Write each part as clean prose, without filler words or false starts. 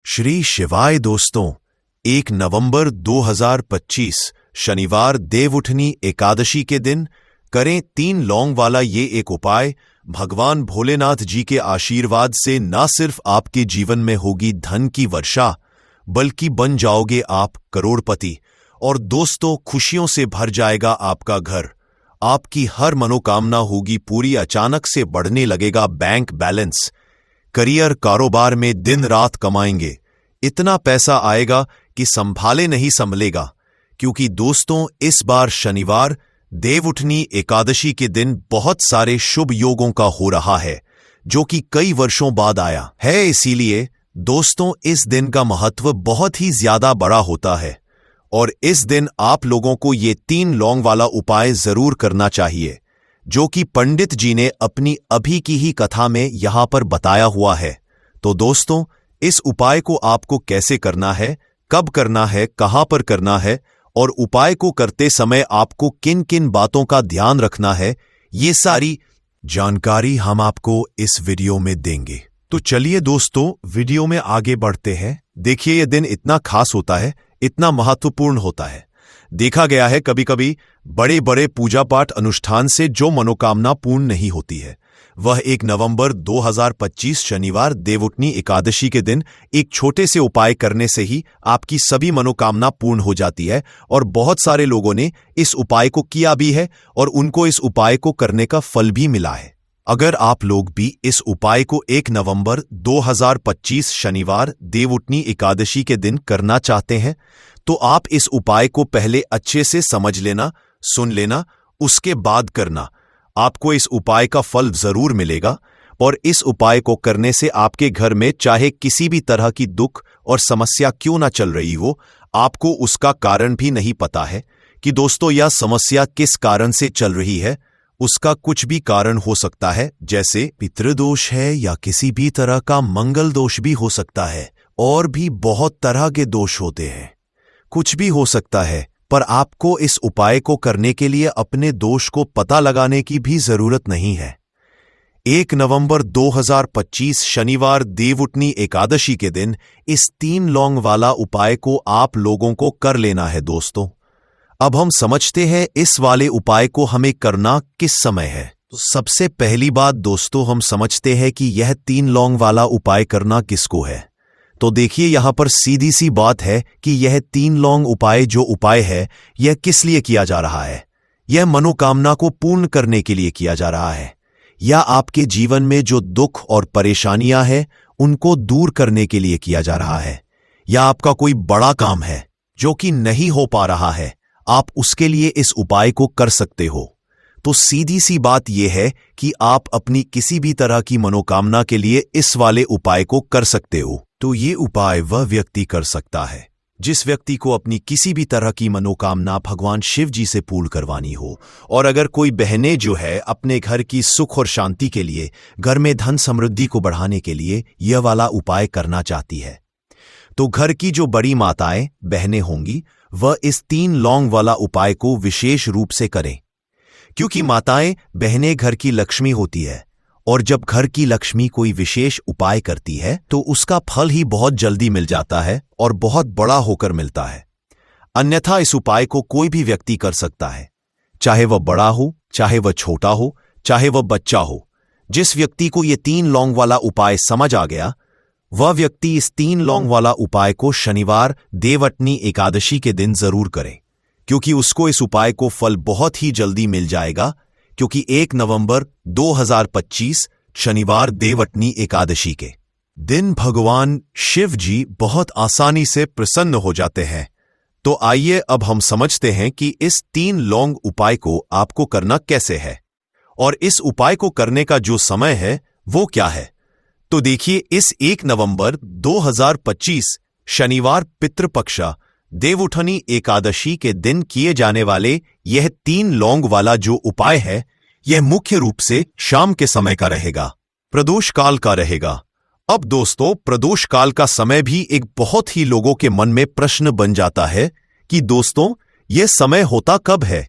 श्री शिवाय दोस्तों, 1 नवंबर 2025 शनिवार देवउठनी एकादशी के दिन करें 3 लौंग वाला ये एक उपाय। भगवान भोलेनाथ जी के आशीर्वाद से न सिर्फ आपके जीवन में होगी धन की वर्षा, बल्कि बन जाओगे आप करोड़पति। और दोस्तों, खुशियों से भर जाएगा आपका घर। आपकी हर मनोकामना होगी पूरी। अचानक से बढ़ने लगेगा बैंक बैलेंस। करियर कारोबार में दिन रात कमाएंगे। इतना पैसा आएगा कि संभाले नहीं संभलेगा। क्योंकि दोस्तों, इस बार शनिवार देवउठनी एकादशी के दिन बहुत सारे शुभ योगों का हो रहा है, जो कि कई वर्षों बाद आया है। इसीलिए दोस्तों, इस दिन का महत्व बहुत ही ज्यादा बड़ा होता है और इस दिन आप लोगों को ये 3 लौंग वाला उपाय जरूर करना चाहिए, जो कि पंडित जी ने अपनी अभी की ही कथा में यहां पर बताया हुआ है। तो दोस्तों, इस उपाय को आपको कैसे करना है, कब करना है, कहां पर करना है और उपाय को करते समय आपको किन किन बातों का ध्यान रखना है, ये सारी जानकारी हम आपको इस वीडियो में देंगे। तो चलिए दोस्तों, वीडियो में आगे बढ़ते हैं। देखिए, यह दिन इतना खास होता है, इतना महत्वपूर्ण होता है। देखा गया है कभी कभी बड़े बड़े पूजा पाठ अनुष्ठान से जो मनोकामना पूर्ण नहीं होती है, वह 1 नवंबर 2025 शनिवार देवउठनी एकादशी के दिन एक छोटे से उपाय करने से ही आपकी सभी मनोकामना पूर्ण हो जाती है। और बहुत सारे लोगों ने इस उपाय को किया भी है और उनको इस उपाय को करने का फल भी मिला है। अगर आप लोग भी इस उपाय को 1 नवंबर 2025 शनिवार देवउठनी एकादशी के दिन करना चाहते हैं, तो आप इस उपाय को पहले अच्छे से समझ लेना, सुन लेना, उसके बाद करना। आपको इस उपाय का फल जरूर मिलेगा। और इस उपाय को करने से आपके घर में चाहे किसी भी तरह की दुख और समस्या क्यों ना चल रही हो, आपको उसका कारण भी नहीं पता है कि दोस्तों यह समस्या किस कारण से चल रही है। उसका कुछ भी कारण हो सकता है, जैसे पितृदोष है या किसी भी तरह का मंगल दोष भी हो सकता है, और भी बहुत तरह के दोष होते हैं। कुछ भी हो सकता है, पर आपको इस उपाय को करने के लिए अपने दोष को पता लगाने की भी जरूरत नहीं है। 1 नवंबर 2025 शनिवार देवउठनी एकादशी के दिन इस 3 लौंग वाला उपाय को आप लोगों को कर लेना है। दोस्तों, अब हम समझते हैं इस वाले उपाय को हमें करना किस समय है। तो सबसे पहली बात दोस्तों, हम समझते हैं कि यह 3 लौंग वाला उपाय करना किसको है। तो देखिए, यहां पर सीधी सी बात है कि यह 3 लौंग उपाय जो उपाय है, यह किस लिए किया जा रहा है। यह मनोकामना को पूर्ण करने के लिए किया जा रहा है, या आपके जीवन में जो दुख और परेशानियां हैं उनको दूर करने के लिए किया जा रहा है, या आपका कोई बड़ा काम है जो कि नहीं हो पा रहा है, आप उसके लिए इस उपाय को कर सकते हो। तो सीधी सी बात यह है कि आप अपनी किसी भी तरह की मनोकामना के लिए इस वाले उपाय को कर सकते हो। तो ये उपाय वह व्यक्ति कर सकता है जिस व्यक्ति को अपनी किसी भी तरह की मनोकामना भगवान शिव जी से पूर्ण करवानी हो। और अगर कोई बहनें जो है अपने घर की सुख और शांति के लिए, घर में धन समृद्धि को बढ़ाने के लिए यह वाला उपाय करना चाहती है, तो घर की जो बड़ी माताएं बहनें होंगी, वह इस 3 लौंग वाला उपाय को विशेष रूप से करें। क्योंकि माताएं बहनें घर की लक्ष्मी होती है, और जब घर की लक्ष्मी कोई विशेष उपाय करती है तो उसका फल ही बहुत जल्दी मिल जाता है और बहुत बड़ा होकर मिलता है। अन्यथा इस उपाय को कोई भी व्यक्ति कर सकता है, चाहे वह बड़ा हो, चाहे वह छोटा हो, चाहे वह बच्चा हो। जिस व्यक्ति को ये 3 लौंग वाला उपाय समझ आ गया, वह व्यक्ति इस 3 लौंग वाला उपाय को शनिवार देवउठनी एकादशी के दिन जरूर करे, क्योंकि उसको इस उपाय को फल बहुत ही जल्दी मिल जाएगा। क्योंकि 1 नवंबर 2025 शनिवार देवउठनी एकादशी के दिन भगवान शिव जी बहुत आसानी से प्रसन्न हो जाते हैं। तो आइए अब हम समझते हैं कि इस 3 लौंग उपाय को आपको करना कैसे है, और इस उपाय को करने का जो समय है वो क्या है। तो देखिए, इस 1 नवंबर 2025 शनिवार पितृपक्ष देवउठनी एकादशी के दिन किए जाने वाले यह 3 लौंग वाला जो उपाय है, यह मुख्य रूप से शाम के समय का रहेगा, प्रदोष काल का रहेगा। अब दोस्तों, प्रदोष काल का समय भी एक बहुत ही लोगों के मन में प्रश्न बन जाता है कि दोस्तों यह समय होता कब है,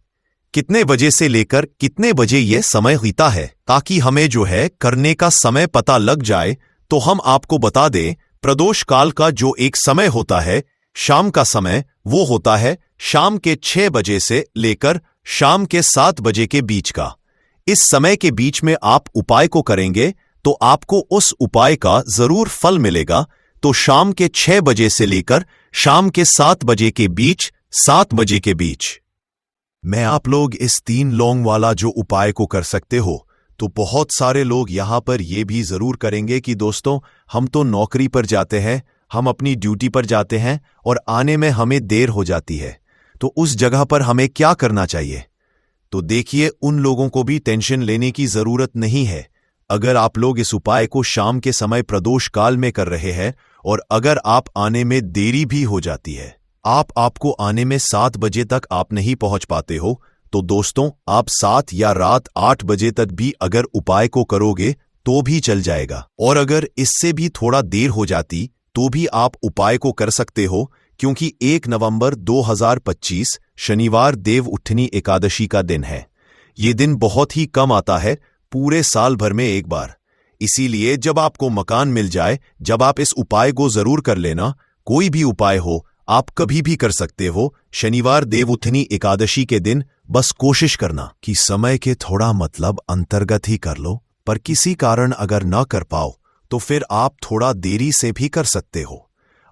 कितने बजे से लेकर कितने बजे यह समय होता है, ताकि हमें जो है करने का समय पता लग जाए। तो हम आपको बता दें, प्रदोष काल का जो एक समय होता है, शाम का समय, वो होता है शाम के 6 बजे से लेकर शाम के 7 बजे के बीच का। इस समय के बीच में आप उपाय को करेंगे तो आपको उस उपाय का जरूर फल मिलेगा। तो शाम के 6 बजे से लेकर शाम के 7 बजे के बीच, 7 बजे के बीच मैं आप लोग इस 3 लौंग वाला जो उपाय को कर सकते हो। तो बहुत सारे लोग यहां पर ये भी जरूर करेंगे कि दोस्तों, हम तो नौकरी पर जाते हैं, हम अपनी ड्यूटी पर जाते हैं और आने में हमें देर हो जाती है, तो उस जगह पर हमें क्या करना चाहिए। तो देखिए, उन लोगों को भी टेंशन लेने की जरूरत नहीं है। अगर आप लोग इस उपाय को शाम के समय प्रदोष काल में कर रहे हैं और अगर आप आने में देरी भी हो जाती है, आपको आने में 7 बजे तक आप नहीं पहुंच पाते हो, तो दोस्तों आप 7 या रात 8 बजे तक भी अगर उपाय को करोगे तो भी चल जाएगा। और अगर इससे भी थोड़ा देर हो जाती तो भी आप उपाय को कर सकते हो, क्योंकि 1 नवंबर 2025 शनिवार देव उठनी एकादशी का दिन है। ये दिन बहुत ही कम आता है, पूरे साल भर में एक बार। इसीलिए जब आपको मकान मिल जाए, जब आप इस उपाय को जरूर कर लेना। कोई भी उपाय हो, आप कभी भी कर सकते हो। शनिवार देव उठनी एकादशी के दिन बस कोशिश करना कि समय के थोड़ा मतलब अंतर्गत ही कर लो, पर किसी कारण अगर न कर पाओ तो फिर आप थोड़ा देरी से भी कर सकते हो।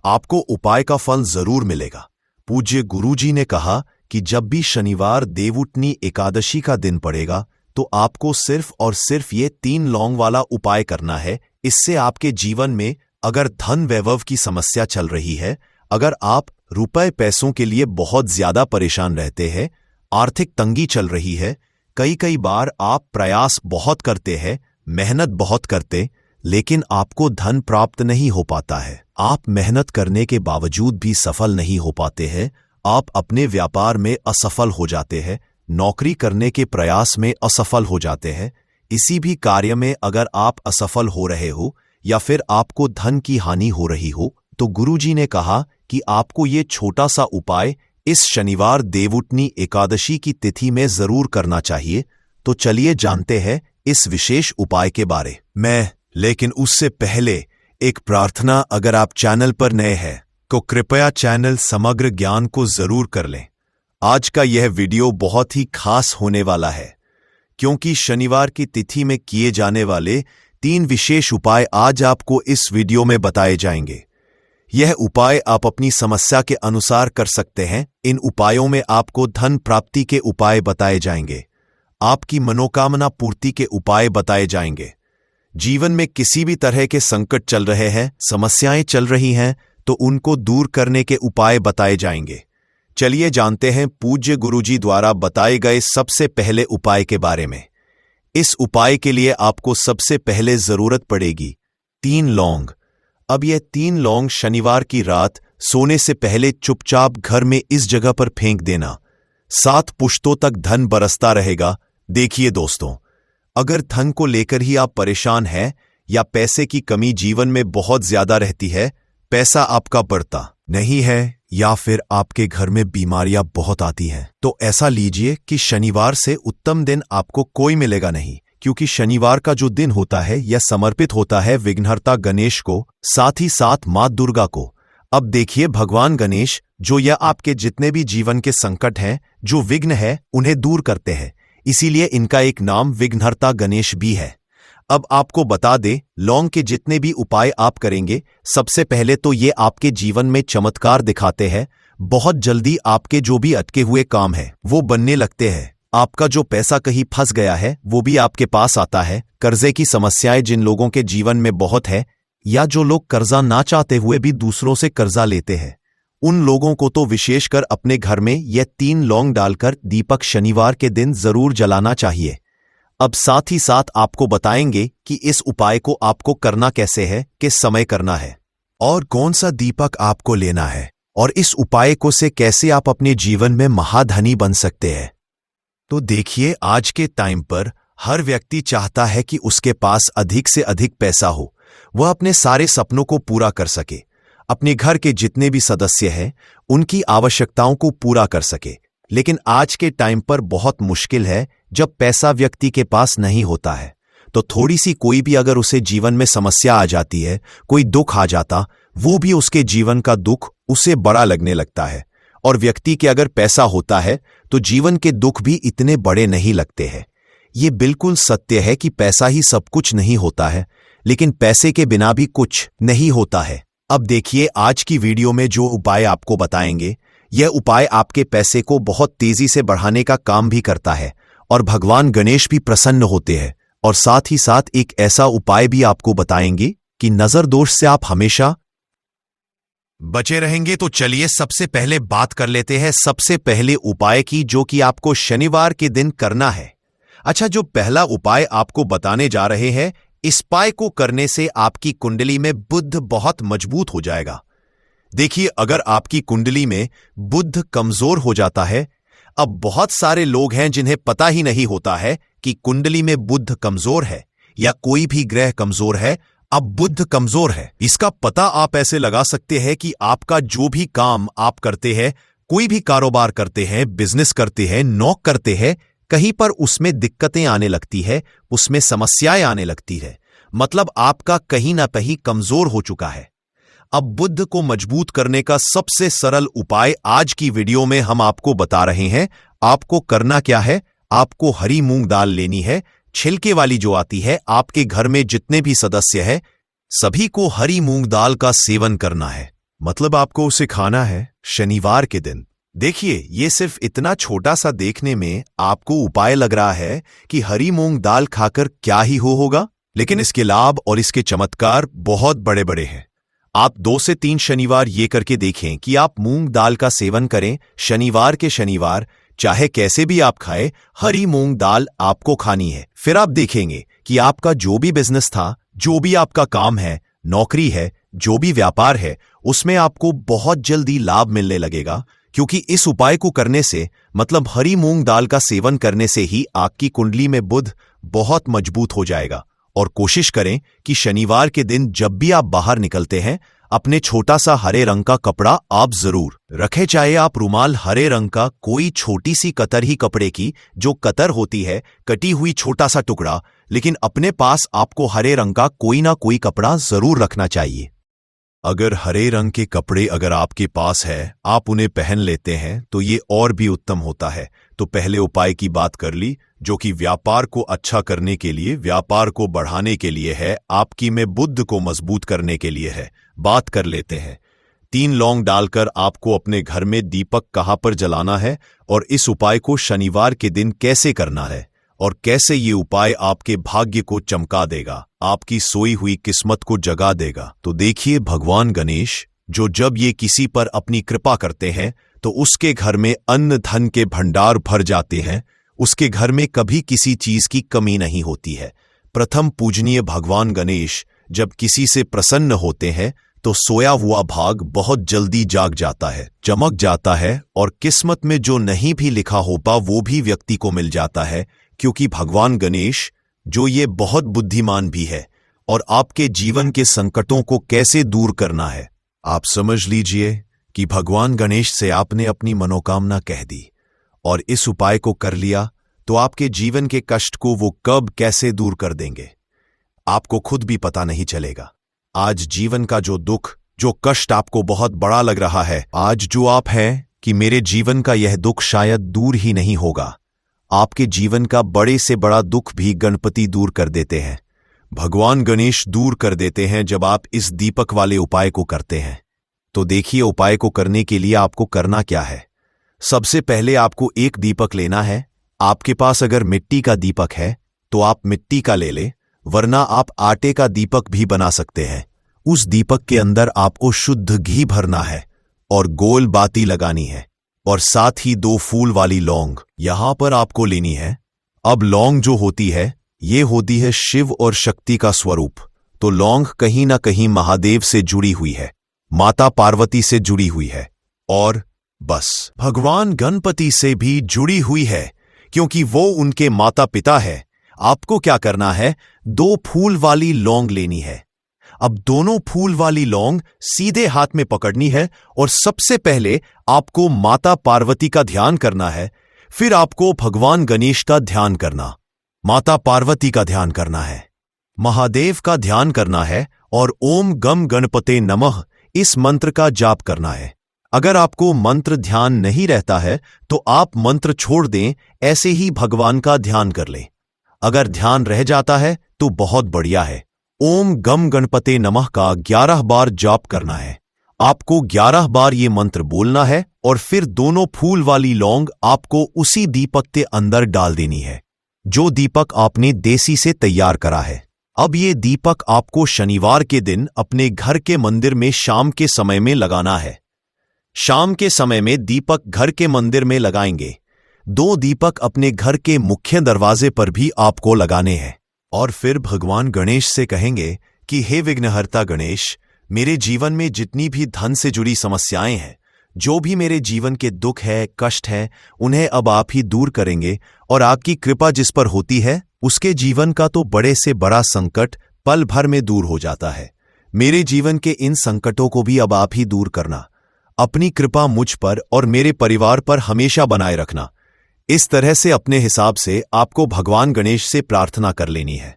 आपको उपाय का फल जरूर मिलेगा। पूज्य गुरुजी ने कहा कि जब भी शनिवार देवउठनी एकादशी का दिन पड़ेगा तो आपको सिर्फ और सिर्फ ये 3 लौंग वाला उपाय करना है। इससे आपके जीवन में अगर धन वैभव की समस्या चल रही है, अगर आप रुपए पैसों के लिए बहुत ज्यादा परेशान रहते हैं, आर्थिक तंगी चल रही है, कई बार आप प्रयास बहुत करते हैं, मेहनत बहुत करते, लेकिन आपको धन प्राप्त नहीं हो पाता है, आप मेहनत करने के बावजूद भी सफल नहीं हो पाते हैं, आप अपने व्यापार में असफल हो जाते हैं, नौकरी करने के प्रयास में असफल हो जाते हैं, इसी भी कार्य में अगर आप असफल हो रहे हो या फिर आपको धन की हानि हो रही हो, तो गुरुजी ने कहा कि आपको ये छोटा सा उपाय इस शनिवार देवउठनी एकादशी की तिथि में जरूर करना चाहिए। तो चलिए जानते हैं इस विशेष उपाय के बारे में। लेकिन उससे पहले एक प्रार्थना, अगर आप चैनल पर नए हैं तो कृपया चैनल समग्र ज्ञान को जरूर कर लें। आज का यह वीडियो बहुत ही खास होने वाला है, क्योंकि शनिवार की तिथि में किए जाने वाले 3 विशेष उपाय आज आपको इस वीडियो में बताए जाएंगे। यह उपाय आप अपनी समस्या के अनुसार कर सकते हैं। इन उपायों में आपको धन प्राप्ति के उपाय बताए जाएंगे, आपकी मनोकामना पूर्ति के उपाय बताए जाएंगे। जीवन में किसी भी तरह के संकट चल रहे हैं, समस्याएं चल रही हैं, तो उनको दूर करने के उपाय बताए जाएंगे। चलिए जानते हैं पूज्य गुरुजी द्वारा बताए गए सबसे पहले उपाय के बारे में। इस उपाय के लिए आपको सबसे पहले जरूरत पड़ेगी 3 लौंग। अब यह 3 लौंग शनिवार की रात सोने से पहले चुपचाप घर में इस जगह पर फेंक देना। 7 पुश्तों तक धन बरसता रहेगा। देखिए दोस्तों, अगर धन को लेकर ही आप परेशान हैं या पैसे की कमी जीवन में बहुत ज्यादा रहती है, पैसा आपका बढ़ता नहीं है या फिर आपके घर में बीमारियां बहुत आती हैं, तो ऐसा लीजिए कि शनिवार से उत्तम दिन आपको कोई मिलेगा नहीं, क्योंकि शनिवार का जो दिन होता है यह समर्पित होता है विघ्नहर्ता गणेश को, साथ ही साथ मां दुर्गा को। अब देखिए, भगवान गणेश जो यह आपके जितने भी जीवन के संकट हैं, जो विघ्न है, उन्हें दूर करते हैं, इसीलिए इनका एक नाम विघ्नहर्ता गणेश भी है। अब आपको बता दे, लौंग के जितने भी उपाय आप करेंगे, सबसे पहले तो ये आपके जीवन में चमत्कार दिखाते हैं। बहुत जल्दी आपके जो भी अटके हुए काम है वो बनने लगते हैं। आपका जो पैसा कहीं फंस गया है वो भी आपके पास आता है। कर्जे की समस्याएं जिन लोगों के जीवन में बहुत है, या जो लोग कर्जा ना चाहते हुए भी दूसरों से कर्जा लेते हैं, उन लोगों को तो विशेषकर अपने घर में यह 3 लौंग डालकर दीपक शनिवार के दिन जरूर जलाना चाहिए। अब साथ ही साथ आपको बताएंगे कि इस उपाय को आपको करना कैसे है, किस समय करना है और कौन सा दीपक आपको लेना है, और इस उपाय को से कैसे आप अपने जीवन में महाधनी बन सकते हैं। तो देखिए, आज के टाइम पर हर व्यक्ति चाहता है कि उसके पास अधिक से अधिक पैसा हो, वह अपने सारे सपनों को पूरा कर सके, अपने घर के जितने भी सदस्य हैं उनकी आवश्यकताओं को पूरा कर सके। लेकिन आज के टाइम पर बहुत मुश्किल है जब पैसा व्यक्ति के पास नहीं होता है। तो थोड़ी सी कोई भी अगर उसे जीवन में समस्या आ जाती है, कोई दुख आ जाता, वो भी उसके जीवन का दुख उसे बड़ा लगने लगता है। और व्यक्ति के अगर पैसा होता है तो जीवन के दुख भी इतने बड़े नहीं लगते हैं। ये बिल्कुल सत्य है कि पैसा ही सब कुछ नहीं होता है, लेकिन पैसे के बिना भी कुछ नहीं होता है। अब देखिए आज की वीडियो में जो उपाय आपको बताएंगे, यह उपाय आपके पैसे को बहुत तेजी से बढ़ाने का काम भी करता है और भगवान गणेश भी प्रसन्न होते हैं। और साथ ही साथ एक ऐसा उपाय भी आपको बताएंगे कि नजर दोष से आप हमेशा बचे रहेंगे। तो चलिए सबसे पहले बात कर लेते हैं सबसे पहले उपाय की, जो कि आपको शनिवार के दिन करना है। अच्छा, जो पहला उपाय आपको बताने जा रहे हैं, इस उपाय को करने से आपकी कुंडली में बुध बहुत मजबूत हो जाएगा। देखिए, अगर आपकी कुंडली में बुध कमजोर हो जाता है, अब बहुत सारे लोग हैं जिन्हें पता ही नहीं होता है कि कुंडली में बुध कमजोर है या कोई भी ग्रह कमजोर है। अब बुध कमजोर है, इसका पता आप ऐसे लगा सकते हैं कि आपका जो भी काम आप करते हैं, कोई भी कारोबार करते हैं, बिजनेस करते हैं, नौकरी करते हैं, कहीं पर उसमें दिक्कतें आने लगती है, उसमें समस्याएं आने लगती है। मतलब आपका कहीं ना कहीं कमजोर हो चुका है। अब बुध को मजबूत करने का सबसे सरल उपाय आज की वीडियो में हम आपको बता रहे हैं। आपको करना क्या है, आपको हरी मूंग दाल लेनी है, छिलके वाली जो आती है। आपके घर में जितने भी सदस्य हैं, सभी को हरी मूंग दाल का सेवन करना है। मतलब आपको उसे खाना है शनिवार के दिन। देखिए, ये सिर्फ इतना छोटा सा देखने में आपको उपाय लग रहा है कि हरी मूंग दाल खाकर क्या ही होगा, लेकिन इसके लाभ और इसके चमत्कार बहुत बड़े बड़े हैं। आप 2 से 3 शनिवार ये करके देखें कि आप मूंग दाल का सेवन करें शनिवार के शनिवार। चाहे कैसे भी आप खाएं, हरी मूंग दाल आपको खानी है। फिर आप देखेंगे कि आपका जो भी बिजनेस था, जो भी आपका काम है, नौकरी है, जो भी व्यापार है, उसमें आपको बहुत जल्दी लाभ मिलने लगेगा। क्योंकि इस उपाय को करने से, मतलब हरी मूंग दाल का सेवन करने से ही आपकी कुंडली में बुध बहुत मजबूत हो जाएगा। और कोशिश करें कि शनिवार के दिन जब भी आप बाहर निकलते हैं, अपने छोटा सा हरे रंग का कपड़ा आप जरूर रखें। चाहे आप रुमाल हरे रंग का, कोई छोटी सी कतर ही कपड़े की, जो कतर होती है कटी हुई छोटा सा टुकड़ा, लेकिन अपने पास आपको हरे रंग का कोई ना कोई कपड़ा जरूर रखना चाहिए। अगर हरे रंग के कपड़े अगर आपके पास है, आप उन्हें पहन लेते हैं तो ये और भी उत्तम होता है। तो पहले उपाय की बात कर ली, जो कि व्यापार को अच्छा करने के लिए, व्यापार को बढ़ाने के लिए है, आपकी में बुध को मजबूत करने के लिए है। बात कर लेते हैं। 3 लौंग डालकर आपको अपने घर में दीपक कहां पर जलाना है और इस उपाय को शनिवार के दिन कैसे करना है और कैसे ये उपाय आपके भाग्य को चमका देगा, आपकी सोई हुई किस्मत को जगा देगा। तो देखिए, भगवान गणेश जो जब ये किसी पर अपनी कृपा करते हैं तो उसके घर में अन्न धन के भंडार भर जाते हैं। उसके घर में कभी किसी चीज की कमी नहीं होती है। प्रथम पूजनीय भगवान गणेश जब किसी से प्रसन्न होते हैं तो सोया हुआ भाग बहुत जल्दी जाग जाता है, चमक जाता है, और किस्मत में जो नहीं भी लिखा होता वो भी व्यक्ति को मिल जाता है। क्योंकि भगवान गणेश जो ये बहुत बुद्धिमान भी है और आपके जीवन के संकटों को कैसे दूर करना है, आप समझ लीजिए कि भगवान गणेश से आपने अपनी मनोकामना कह दी और इस उपाय को कर लिया तो आपके जीवन के कष्ट को वो कब कैसे दूर कर देंगे, आपको खुद भी पता नहीं चलेगा। आज जीवन का जो दुख, जो कष्ट आपको बहुत बड़ा लग रहा है, आज जो आप हैं कि मेरे जीवन का यह दुख शायद दूर ही नहीं होगा, आपके जीवन का बड़े से बड़ा दुख भी गणपति दूर कर देते हैं, भगवान गणेश दूर कर देते हैं जब आप इस दीपक वाले उपाय को करते हैं। तो देखिए, उपाय को करने के लिए आपको करना क्या है। सबसे पहले आपको एक दीपक लेना है। आपके पास अगर मिट्टी का दीपक है तो आप मिट्टी का ले ले, वरना आप आटे का दीपक भी बना सकते हैं। उस दीपक के अंदर आपको शुद्ध घी भरना है और गोल बाती लगानी है, और साथ ही 2 फूल वाली लौंग यहां पर आपको लेनी है। अब लौंग जो होती है, ये होती है शिव और शक्ति का स्वरूप। तो लौंग कहीं ना कहीं महादेव से जुड़ी हुई है, माता पार्वती से जुड़ी हुई है, और बस भगवान गणपति से भी जुड़ी हुई है, क्योंकि वो उनके माता पिता है। आपको क्या करना है, 2 फूल वाली लौंग लेनी है। अब दोनों फूल वाली लौंग सीधे हाथ में पकड़नी है और सबसे पहले आपको माता पार्वती का ध्यान करना है, फिर आपको भगवान गणेश का ध्यान करना, माता पार्वती का ध्यान करना है, महादेव का ध्यान करना है, और ओम गम गणपते नमः इस मंत्र का जाप करना है। अगर आपको मंत्र ध्यान नहीं रहता है तो आप मंत्र छोड़ दें, ऐसे ही भगवान का ध्यान कर लें। अगर ध्यान रह जाता है तो बहुत बढ़िया है। ओम गम गणपते नमः का 11 बार जाप करना है। आपको 11 बार ये मंत्र बोलना है और फिर दोनों फूल वाली लौंग आपको उसी दीपक के अंदर डाल देनी है, जो दीपक आपने देसी से तैयार करा है। अब ये दीपक आपको शनिवार के दिन अपने घर के मंदिर में शाम के समय में लगाना है। शाम के समय में दीपक घर के मंदिर में लगाएंगे। 2 दीपक अपने घर के मुख्य दरवाजे पर भी आपको लगाने हैं और फिर भगवान गणेश से कहेंगे कि हे विघ्नहर्ता गणेश, मेरे जीवन में जितनी भी धन से जुड़ी समस्याएं हैं, जो भी मेरे जीवन के दुख है, कष्ट है, उन्हें अब आप ही दूर करेंगे और आपकी कृपा जिस पर होती है उसके जीवन का तो बड़े से बड़ा संकट पल भर में दूर हो जाता है। मेरे जीवन के इन संकटों को भी अब आप ही दूर करना। अपनी कृपा मुझ पर और मेरे परिवार पर हमेशा बनाए रखना। इस तरह से अपने हिसाब से आपको भगवान गणेश से प्रार्थना कर लेनी है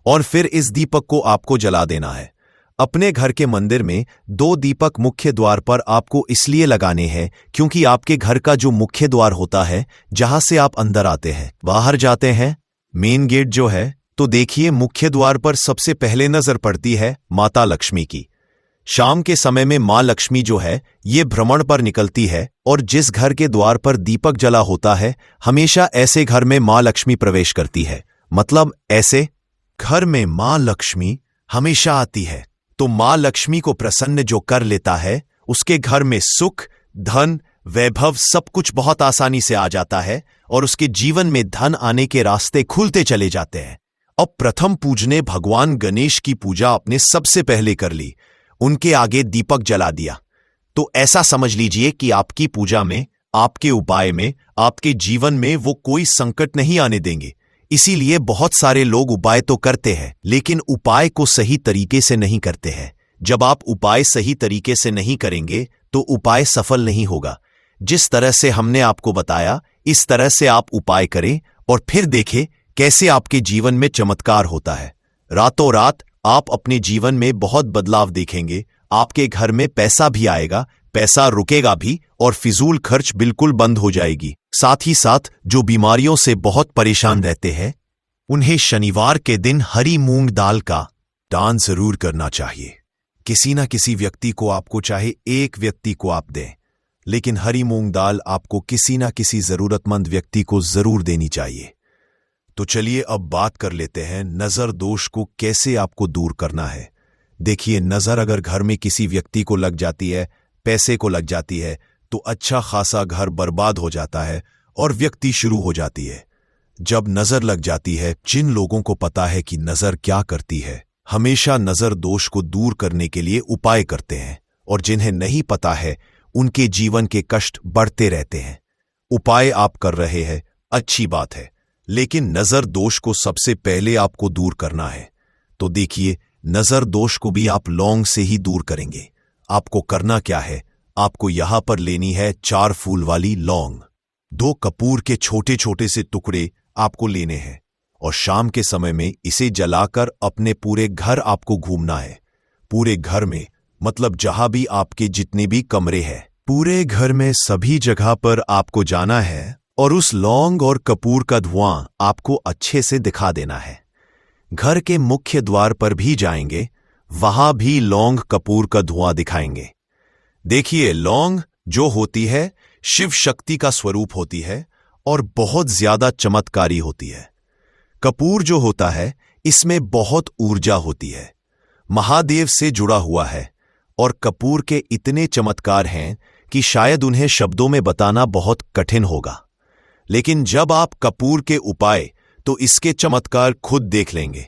और फिर इस दीपक को आपको जला देना है। अपने घर के मंदिर में 2 दीपक मुख्य द्वार पर आपको इसलिए लगाने हैं क्योंकि आपके घर का जो मुख्य द्वार होता है, जहां से आप अंदर आते हैं, बाहर जाते हैं, मेन गेट जो है, तो देखिए मुख्य द्वार पर सबसे पहले नजर पड़ती है माता लक्ष्मी की। शाम के समय में मां लक्ष्मी जो है ये भ्रमण पर निकलती है और जिस घर के द्वार पर दीपक जला होता है, हमेशा ऐसे घर में मां लक्ष्मी प्रवेश करती है। मतलब ऐसे घर में मां लक्ष्मी हमेशा आती है। तो मां लक्ष्मी को प्रसन्न जो कर लेता है, उसके घर में सुख, धन, वैभव सब कुछ बहुत आसानी से आ जाता है और उसके जीवन में धन आने के रास्ते खुलते चले जाते हैं। अब प्रथम पूजने भगवान गणेश की पूजा आपने सबसे पहले कर ली, उनके आगे दीपक जला दिया, तो ऐसा समझ लीजिए कि आपकी पूजा में, आपके उपाय में, आपके जीवन में वो कोई संकट नहीं आने देंगे। इसीलिए बहुत सारे लोग उपाय तो करते हैं, लेकिन उपाय को सही तरीके से नहीं करते हैं। जब आप उपाय सही तरीके से नहीं करेंगे तो उपाय सफल नहीं होगा। जिस तरह से हमने आपको बताया, इस तरह से आप उपाय करें और फिर देखें कैसे आपके जीवन में चमत्कार होता है। रातों रात आप अपने जीवन में बहुत बदलाव देखेंगे। आपके घर में पैसा भी आएगा, पैसा रुकेगा भी और फिजूल खर्च बिल्कुल बंद हो जाएगी। साथ ही साथ जो बीमारियों से बहुत परेशान रहते हैं, उन्हें शनिवार के दिन हरी मूंग दाल का दान जरूर करना चाहिए। किसी ना किसी व्यक्ति को, आपको चाहे एक व्यक्ति को आप दें, लेकिन हरी मूंग दाल आपको किसी ना किसी जरूरतमंद व्यक्ति को जरूर देनी चाहिए। तो चलिए अब बात कर लेते हैं नजर दोष को कैसे आपको दूर करना है। देखिए, नजर अगर घर में किसी व्यक्ति को लग जाती है, पैसे को लग जाती है, तो अच्छा खासा घर बर्बाद हो जाता है और व्यक्ति शुरू हो जाती है। जब नजर लग जाती है, जिन लोगों को पता है कि नजर क्या करती है, हमेशा नजर दोष को दूर करने के लिए उपाय करते हैं, और जिन्हें नहीं पता है उनके जीवन के कष्ट बढ़ते रहते हैं। उपाय आप कर रहे हैं, अच्छी बात है, लेकिन नजर दोष को सबसे पहले आपको दूर करना है। तो देखिए, नजर दोष को भी आप लौंग से ही दूर करेंगे। आपको करना क्या है, आपको यहां पर लेनी है 4 फूल वाली लौंग। 2 कपूर के छोटे छोटे से टुकड़े आपको लेने हैं और शाम के समय में इसे जलाकर अपने पूरे घर आपको घूमना है। पूरे घर में, मतलब जहां भी आपके जितने भी कमरे हैं, पूरे घर में सभी जगह पर आपको जाना है और उस लौंग और कपूर का धुआं आपको अच्छे से दिखा देना है। घर के मुख्य द्वार पर भी जाएंगे, वहां भी लौंग कपूर का धुआं दिखाएंगे। देखिए, लौंग जो होती है शिव शक्ति का स्वरूप होती है और बहुत ज्यादा चमत्कारी होती है। कपूर जो होता है, इसमें बहुत ऊर्जा होती है, महादेव से जुड़ा हुआ है और कपूर के इतने चमत्कार हैं कि शायद उन्हें शब्दों में बताना बहुत कठिन होगा। लेकिन जब आप कपूर के उपाय, तो इसके चमत्कार खुद देख लेंगे।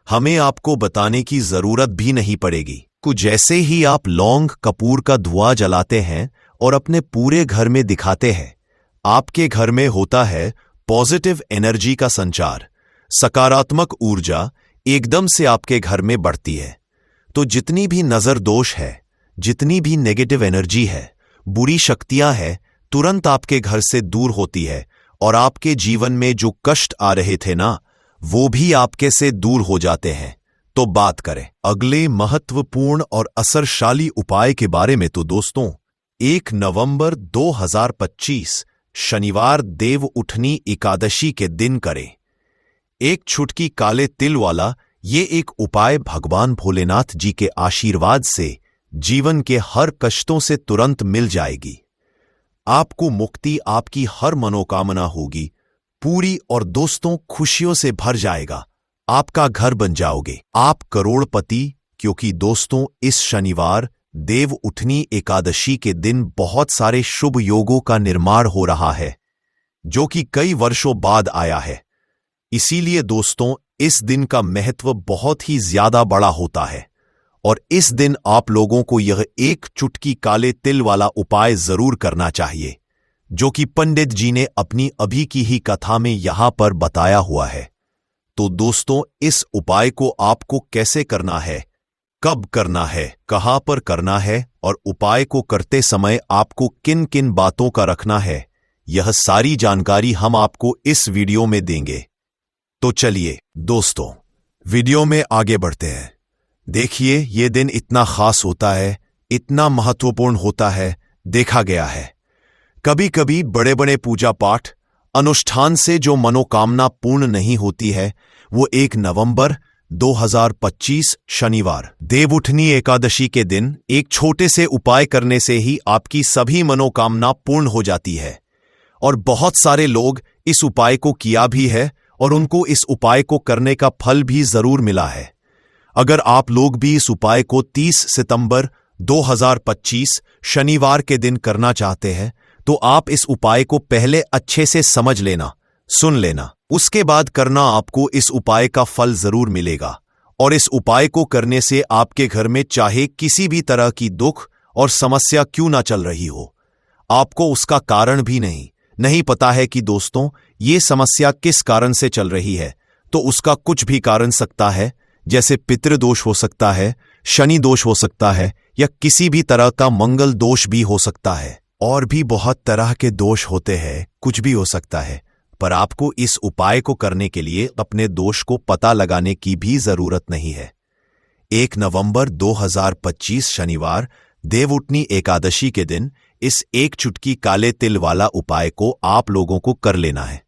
हमें आपको बताने की जरूरत भी नहीं पड़ेगी। कुछ जैसे ही आप लौंग कपूर का धुआं जलाते हैं और अपने पूरे घर में दिखाते हैं, आपके घर में होता है पॉजिटिव एनर्जी का संचार। सकारात्मक ऊर्जा एकदम से आपके घर में बढ़ती है। तो जितनी भी नजर दोष है, जितनी भी नेगेटिव एनर्जी है, बुरी शक्तियां हैं, तुरंत आपके घर से दूर होती है और आपके जीवन में जो कष्ट आ रहे थे ना, वो भी आपके से दूर हो जाते हैं। तो बात करें अगले महत्वपूर्ण और असरशाली उपाय के बारे में। तो दोस्तों, 1 नवंबर 2025 शनिवार देव उठनी एकादशी के दिन करें एक चुटकी काले तिल वाला ये एक उपाय भगवान भोलेनाथ जी के आशीर्वाद से जीवन के हर कष्टों से तुरंत मिल जाएगी। आपको मुक्ति, आपकी हर मनोकामना होगी पूरी और दोस्तों खुशियों से भर जाएगा। आपका घर बन जाओगे, आप करोड़पति। क्योंकि दोस्तों, इस शनिवार देव उठनी एकादशी के दिन बहुत सारे शुभ योगों का निर्माण हो रहा है जो कि कई वर्षों बाद आया है। इसीलिए दोस्तों, इस दिन का महत्व बहुत ही ज्यादा बड़ा होता है और इस दिन आप लोगों को यह एक चुटकी काले तिल वाला उपाय जरूर करना चाहिए जो कि पंडित जी ने अपनी अभी की ही कथा में यहां पर बताया हुआ है। तो दोस्तों, इस उपाय को आपको कैसे करना है, कब करना है, कहां पर करना है और उपाय को करते समय आपको किन किन बातों का रखना है, यह सारी जानकारी हम आपको इस वीडियो में देंगे। तो चलिए दोस्तों, वीडियो में आगे बढ़ते हैं। देखिए, ये दिन इतना खास होता है, इतना महत्वपूर्ण होता है। देखा गया है कभी कभी बड़े बड़े पूजा पाठ अनुष्ठान से जो मनोकामना पूर्ण नहीं होती है, वो 1 नवंबर 2025 शनिवार देवउठनी एकादशी के दिन एक छोटे से उपाय करने से ही आपकी सभी मनोकामना पूर्ण हो जाती है। और बहुत सारे लोग इस उपाय को किया भी है और उनको इस उपाय को करने का फल भी जरूर मिला है। अगर आप लोग भी इस उपाय को 30 सितंबर 2025 शनिवार के दिन करना चाहते हैं तो आप इस उपाय को पहले अच्छे से समझ लेना, सुन लेना, उसके बाद करना। आपको इस उपाय का फल जरूर मिलेगा और इस उपाय को करने से आपके घर में चाहे किसी भी तरह की दुख और समस्या क्यों ना चल रही हो, आपको उसका कारण भी नहीं पता है कि दोस्तों ये समस्या किस कारण से चल रही है, तो उसका कुछ भी कारण सकता है। जैसे पितृदोष हो सकता है, शनि दोष हो सकता है या किसी भी तरह का मंगल दोष भी हो सकता है। और भी बहुत तरह के दोष होते हैं, कुछ भी हो सकता है। पर आपको इस उपाय को करने के लिए अपने दोष को पता लगाने की भी जरूरत नहीं है। 1 नवंबर 2025 शनिवार देवउठनी एकादशी के दिन इस एक चुटकी काले तिल वाला उपाय को आप लोगों को कर लेना है।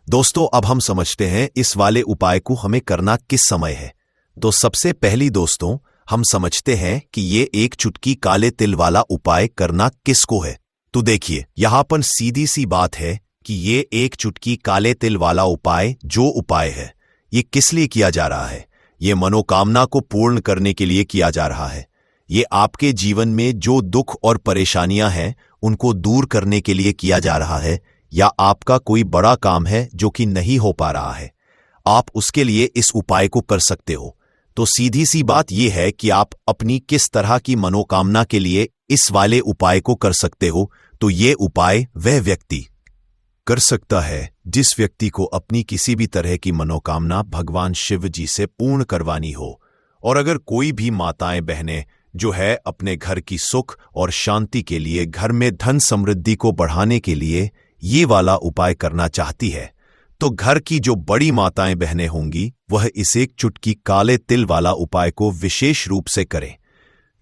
दोस्तों, अब हम समझते हैं इस वाले उपाय को हमें करना किस समय है। तो सबसे पहली दोस्तों, हम समझते हैं कि ये एक चुटकी काले तिल वाला उपाय करना किसको है। तो देखिए, यहां पर सीधी सी बात है कि ये एक चुटकी काले तिल वाला उपाय जो उपाय है, ये किस लिए किया जा रहा है। ये मनोकामना को पूर्ण करने के लिए किया जा रहा है। ये आपके जीवन में जो दुख और परेशानियां हैं उनको दूर करने के लिए किया जा रहा है, या आपका कोई बड़ा काम है जो कि नहीं हो पा रहा है, आप उसके लिए इस उपाय को कर सकते हो। तो सीधी सी बात यह है कि आप अपनी किस तरह की मनोकामना के लिए इस वाले उपाय को कर सकते हो। तो ये उपाय वह व्यक्ति कर सकता है जिस व्यक्ति को अपनी किसी भी तरह की मनोकामना भगवान शिव जी से पूर्ण करवानी हो। और अगर कोई भी माताएं बहनें जो है अपने घर की सुख और शांति के लिए, घर में धन समृद्धि को बढ़ाने के लिए ये वाला उपाय करना चाहती है, तो घर की जो बड़ी माताएं बहनें होंगी वह इस एक चुटकी काले तिल वाला उपाय को विशेष रूप से करें।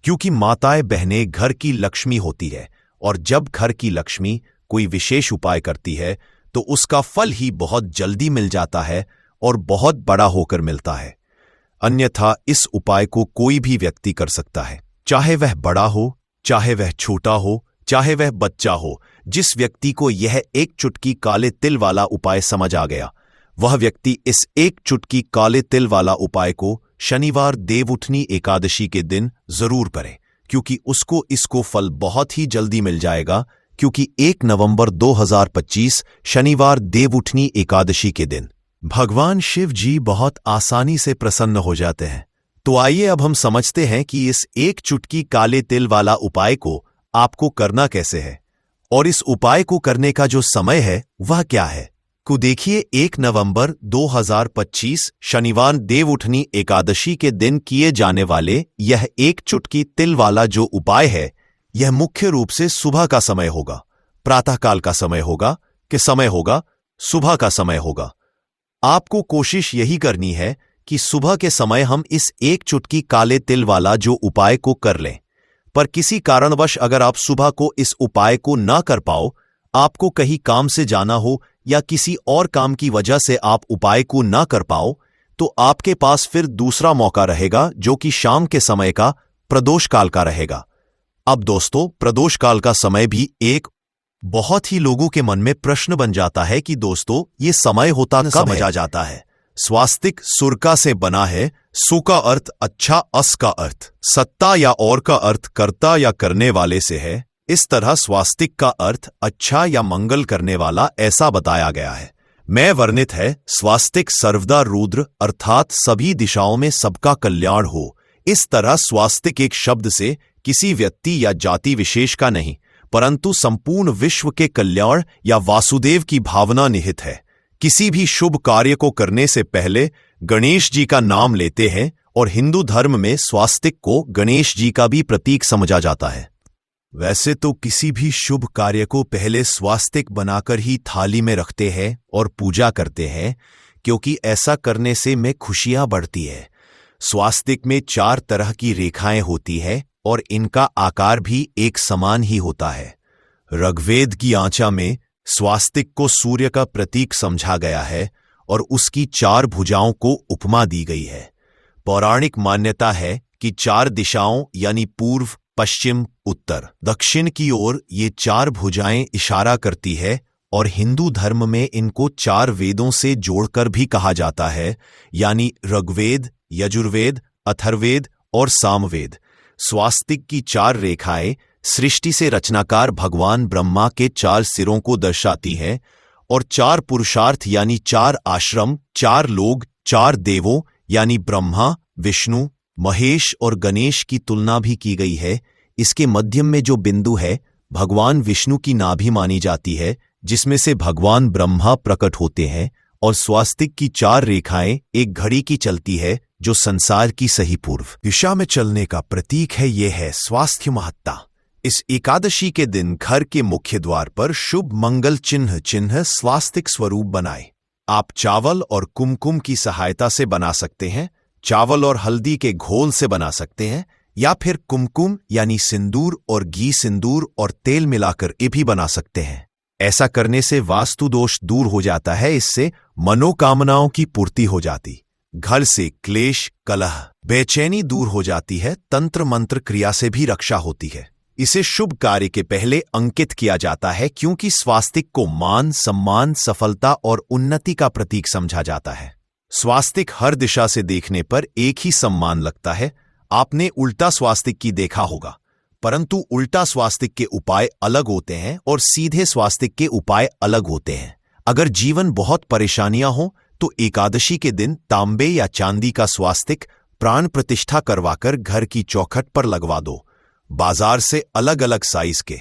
क्योंकि माताएं बहनें घर की लक्ष्मी होती है और जब घर की लक्ष्मी कोई विशेष उपाय करती है तो उसका फल ही बहुत जल्दी मिल जाता है और बहुत बड़ा होकर मिलता है। अन्यथा इस उपाय को कोई भी व्यक्ति कर सकता है, चाहे वह बड़ा हो, चाहे वह छोटा हो, चाहे वह बच्चा हो। जिस व्यक्ति को यह एक चुटकी काले तिल वाला उपाय समझ आ गया, वह व्यक्ति इस एक चुटकी काले तिल वाला उपाय को शनिवार देवउठनी एकादशी के दिन जरूर करे, क्योंकि उसको इसको फल बहुत ही जल्दी मिल जाएगा। क्योंकि 1 नवंबर 2025 शनिवार देवउठनी एकादशी के दिन भगवान शिव जी बहुत आसानी से प्रसन्न हो जाते हैं। तो आइए अब हम समझते हैं कि इस एक चुटकी काले तिल वाला उपाय को आपको करना कैसे है और इस उपाय को करने का जो समय है वह क्या है। को देखिए, 1 नवंबर 2025 शनिवार देवउठनी एकादशी के दिन किए जाने वाले यह एक चुटकी तिल वाला जो उपाय है, यह मुख्य रूप से सुबह का समय होगा, प्रातःकाल का समय होगा कि समय होगा, सुबह का समय होगा। आपको कोशिश यही करनी है कि सुबह के समय हम इस एक चुटकी काले तिल वाला जो उपाय को कर लें। पर किसी कारणवश अगर आप सुबह को इस उपाय को ना कर पाओ, आपको कहीं काम से जाना हो या किसी और काम की वजह से आप उपाय को ना कर पाओ, तो आपके पास फिर दूसरा मौका रहेगा जो कि शाम के समय का प्रदोष काल का रहेगा। अब दोस्तों, प्रदोष काल का समय भी एक बहुत ही लोगों के मन में प्रश्न बन जाता है कि दोस्तों ये समय होता कब समझा जाता है। स्वास्तिक सुरका से बना है, सु का अर्थ अच्छा, अस का अर्थ सत्ता या और का अर्थ कर्ता या करने वाले से है। इस तरह स्वास्तिक का अर्थ अच्छा या मंगल करने वाला ऐसा बताया गया है। मैं वर्णित है स्वास्तिक सर्वदा रुद्र अर्थात सभी दिशाओं में सबका कल्याण हो। इस तरह स्वास्तिक एक शब्द से किसी व्यक्ति या जाति विशेष का नहीं, परंतु संपूर्ण विश्व के कल्याण या वासुदेव की भावना निहित है। किसी भी शुभ कार्य को करने से पहले गणेश जी का नाम लेते हैं और हिंदू धर्म में स्वास्तिक को गणेश जी का भी प्रतीक समझा जाता है। वैसे तो किसी भी शुभ कार्य को पहले स्वास्तिक बनाकर ही थाली में रखते हैं और पूजा करते हैं, क्योंकि ऐसा करने से में खुशियां बढ़ती है। स्वास्तिक में 4 तरह की रेखाएं होती है और इनका आकार भी एक समान ही होता है। ऋग्वेद की आंचा में स्वास्तिक को सूर्य का प्रतीक समझा गया है और उसकी 4 भुजाओं को उपमा दी गई है। पौराणिक मान्यता है कि 4 दिशाओं यानी पूर्व, पश्चिम, उत्तर, दक्षिण की ओर ये 4 भुजाएं इशारा करती है और हिंदू धर्म में इनको 4 वेदों से जोड़कर भी कहा जाता है, यानी ऋग्वेद, यजुर्वेद, अथर्ववेद और सामवेद। स्वास्तिक की 4 रेखाएं सृष्टि से रचनाकार भगवान ब्रह्मा के 4 सिरों को दर्शाती हैं और 4 पुरुषार्थ यानी 4 आश्रम, 4 लोग, 4 देवों यानी ब्रह्मा, विष्णु, महेश और गणेश की तुलना भी की गई है। इसके मध्यम में जो बिंदु है भगवान विष्णु की नाभि मानी जाती है, जिसमें से भगवान ब्रह्मा प्रकट होते हैं। और स्वास्तिक की 4 रेखाएं एक घड़ी की चलती है जो संसार की सही पूर्व दिशा में चलने का प्रतीक है। यह है स्वास्थ्य महत्ता। इस एकादशी के दिन घर के मुख्य द्वार पर शुभ मंगल चिन्ह स्वास्तिक स्वरूप बनाएं। आप चावल और कुमकुम की सहायता से बना सकते हैं, चावल और हल्दी के घोल से बना सकते हैं, या फिर कुमकुम यानी सिंदूर और घी, सिंदूर और तेल मिलाकर ये भी बना सकते हैं। ऐसा करने से वास्तु दोष दूर हो जाता है, इससे मनोकामनाओं की पूर्ति हो जाती, घर से क्लेश, कलह, बेचैनी दूर हो जाती है, तंत्र मंत्र क्रिया से भी रक्षा होती है। इसे शुभ कार्य के पहले अंकित किया जाता है क्योंकि स्वास्तिक को मान, सम्मान, सफलता और उन्नति का प्रतीक समझा जाता है। स्वास्तिक हर दिशा से देखने पर एक ही सम्मान लगता है। आपने उल्टा स्वास्तिक की देखा होगा, परंतु उल्टा स्वास्तिक के उपाय अलग होते हैं और सीधे स्वास्तिक के उपाय अलग होते हैं। अगर जीवन बहुत परेशानियां हो तो एकादशी के दिन तांबे या चांदी का स्वास्तिक प्राण प्रतिष्ठा करवाकर घर की चौखट पर लगवा दो। बाजार से अलग अलग साइज के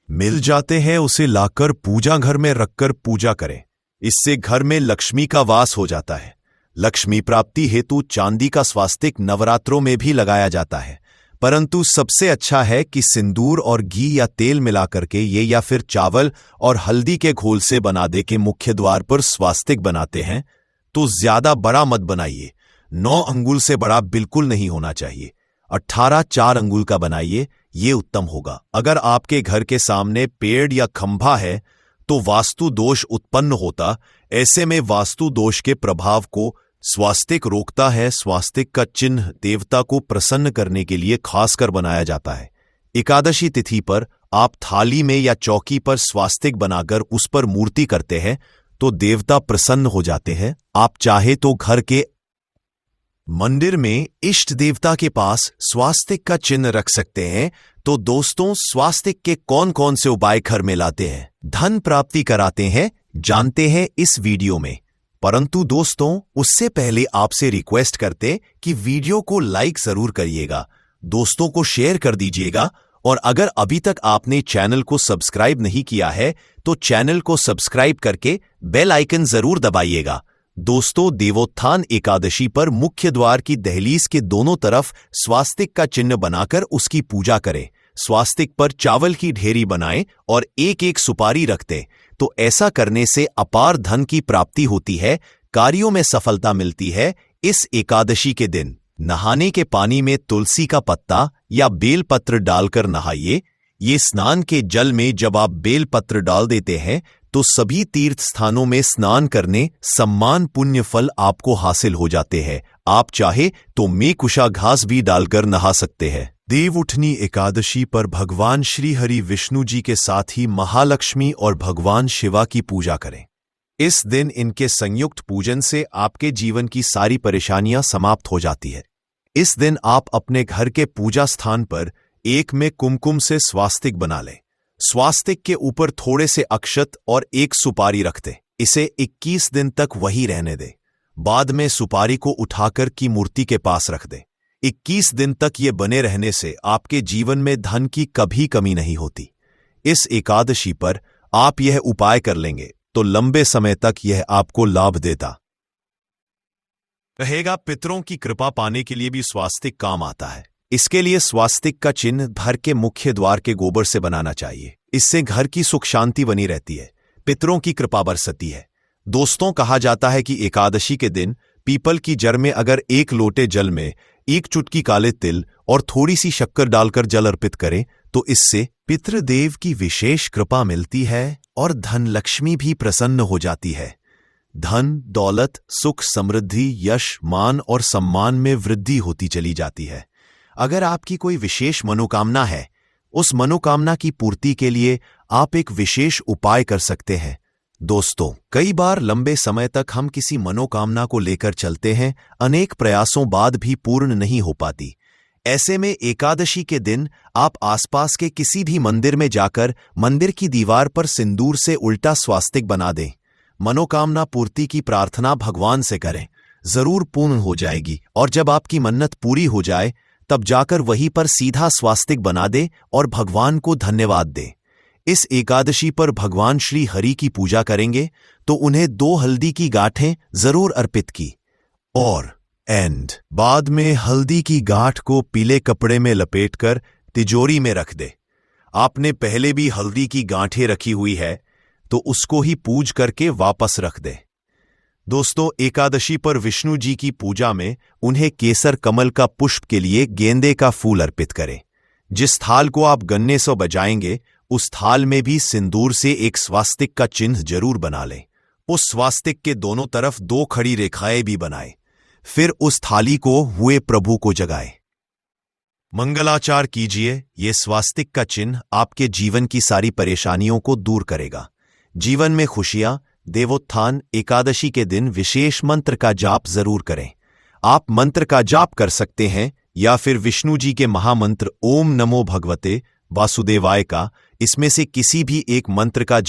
मिल जाते हैं, उसे लाकर पूजा घर में रखकर पूजा करें। इससे घर में लक्ष्मी का वास हो जाता है। लक्ष्मी प्राप्ति हेतु चांदी का स्वास्तिक नवरात्रों में भी लगाया जाता है, परंतु सबसे अच्छा है कि सिंदूर और घी या तेल मिलाकर के ये या फिर चावल और हल्दी के घोल से बना दे के मुख्य द्वार पर स्वास्तिक बनाते हैं तो ज्यादा बड़ा मत बनाइए। 9 अंगुल से बड़ा बिल्कुल नहीं होना चाहिए। 18 4 अंगुल का बनाइए, ये उत्तम होगा। अगर आपके घर के सामने पेड़ या खंभा है तो वास्तु दोष उत्पन्न होता। ऐसे में वास्तु दोष के प्रभाव को स्वास्तिक रोकता है। स्वास्तिक का चिन्ह देवता को प्रसन्न करने के लिए खासकर बनाया जाता है। एकादशी तिथि पर आप थाली में या चौकी पर स्वास्तिक बनाकर उस पर मूर्ति करते हैं तो देवता प्रसन्न हो जाते हैं। आप चाहे तो घर के मंदिर में इष्ट देवता के पास स्वास्तिक का चिन्ह रख सकते हैं। तो दोस्तों, स्वास्तिक के कौन कौन से उपाय घर में लाते हैं, धन प्राप्ति कराते हैं, जानते हैं इस वीडियो में। परंतु दोस्तों, उससे पहले आपसे रिक्वेस्ट करते कि वीडियो को लाइक जरूर करिएगा, दोस्तों को शेयर कर दीजिएगा, और अगर अभी तक आपने चैनल को सब्सक्राइब नहीं किया है तो चैनल को सब्सक्राइब करके बेल आइकन जरूर दबाइएगा। दोस्तों, देवोत्थान एकादशी पर मुख्य द्वार की दहलीज के दोनों तरफ स्वास्तिक का चिन्ह बनाकर उसकी पूजा करें। स्वास्तिक पर चावल की ढेरी बनाएं और एक एक सुपारी रख दें। तो ऐसा करने से अपार धन की प्राप्ति होती है। कार्यों में सफलता मिलती है। इस एकादशी के दिन नहाने के पानी में तुलसी का पत्ता या बेलपत्र डालकर नहाइए। ये स्नान के जल में जब आप बेलपत्र डाल देते हैं तो सभी तीर्थ स्थानों में स्नान करने सम्मान पुण्य फल आपको हासिल हो जाते हैं। आप चाहे तो मेकुशा घास भी डालकर नहा सकते हैं। देवउठनी एकादशी पर भगवान श्री हरि विष्णु जी के साथ ही महालक्ष्मी और भगवान शिवा की पूजा करें। इस दिन इनके संयुक्त पूजन से आपके जीवन की सारी परेशानियां समाप्त हो जाती है। इस दिन आप अपने घर के पूजा स्थान पर एक में कुमकुम से स्वास्तिक बना लें। स्वास्तिक के ऊपर थोड़े से अक्षत और एक सुपारी रख दें। इसे 21 दिन तक वही रहने दें। बाद में सुपारी को उठाकर की मूर्ति के पास रख दें। 21 दिन तक ये बने रहने से आपके जीवन में धन की कभी कमी नहीं होती। इस एकादशी पर आप यह उपाय कर लेंगे तो लंबे समय तक यह आपको लाभ देता रहेगा। पितरों की कृपा पाने के लिए भी स्वास्तिक काम आता है। इसके लिए स्वास्तिक का चिन्ह घर के मुख्य द्वार के गोबर से बनाना चाहिए। इससे घर की सुख शांति बनी रहती है, पितरों की कृपा बरसती है। दोस्तों, कहा जाता है कि एकादशी के दिन पीपल की जड़ में अगर 1 लोटे जल में 1 चुटकी काले तिल और थोड़ी सी शक्कर डालकर जल अर्पित करें तो इससे पितृदेव की विशेष कृपा मिलती है और धन लक्ष्मी भी प्रसन्न हो जाती है। धन, दौलत, सुख, समृद्धि, यश, मान और सम्मान में वृद्धि होती चली जाती है। अगर आपकी कोई विशेष मनोकामना है, उस मनोकामना की पूर्ति के लिए आप एक विशेष उपाय कर सकते हैं। दोस्तों, कई बार लंबे समय तक हम किसी मनोकामना को लेकर चलते हैं, अनेक प्रयासों बाद भी पूर्ण नहीं हो पाती। ऐसे में एकादशी के दिन आप आसपास के किसी भी मंदिर में जाकर मंदिर की दीवार पर सिंदूर से उल्टा स्वास्तिक बना दें। मनोकामना पूर्ति की प्रार्थना भगवान से करें, जरूर पूर्ण हो जाएगी। और जब आपकी मन्नत पूरी हो जाए तब जाकर वहीं पर सीधा स्वास्तिक बना दे और भगवान को धन्यवाद दे। इस एकादशी पर भगवान श्री हरि की पूजा करेंगे तो उन्हें 2 हल्दी की गांठें जरूर अर्पित की और बाद में हल्दी की गांठ को पीले कपड़े में लपेटकर तिजोरी में रख दे। आपने पहले भी हल्दी की गांठें रखी हुई है तो उसको ही पूज करके वापस रख दे। दोस्तों, एकादशी पर विष्णु जी की पूजा में उन्हें केसर कमल का पुष्प के लिए गेंदे का फूल अर्पित करें। जिस थाल को आप गन्ने से बजाएंगे उस थाल में भी सिंदूर से एक स्वास्तिक का चिन्ह जरूर बना लें। उस स्वास्तिक के दोनों तरफ 2 खड़ी रेखाएं भी बनाएं। फिर उस थाली को हुए प्रभु को जगाएं। मंगलाचार कीजिए। ये स्वास्तिक का चिन्ह आपके जीवन की सारी परेशानियों को दूर करेगा। जीवन में खुशियां, देवोत्थान। एकादशी के दिन विशेष मंत्र का जाप जरूर करें। आप मंत्र का जाप कर सकते हैं या फिर विष्णु जी के महामंत्र ओम नमो भगवते वासुदेवाय का, इसमें से किसी भी एक मंत्र का जाप